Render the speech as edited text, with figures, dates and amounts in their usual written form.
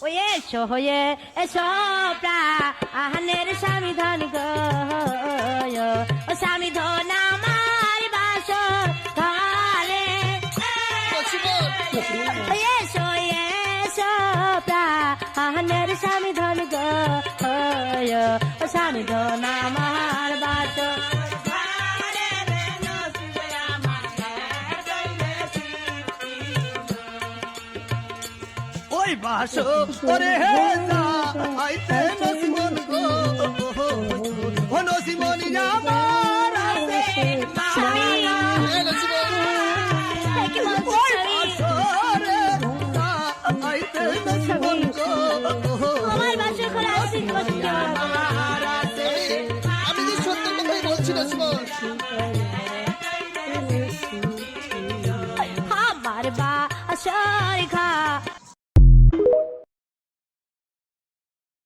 ওই এসো হয়ে এসো প্রাণের স্বামী ধন গো ও স্বামী ধন আমার বাস ঘরে এসো এসো প্রাণের স্বামী ধন গো ও স্বামী ধন আমার বাস ওই বাসো ওরে আইতে নসিমন গো ও নসিমনি রামা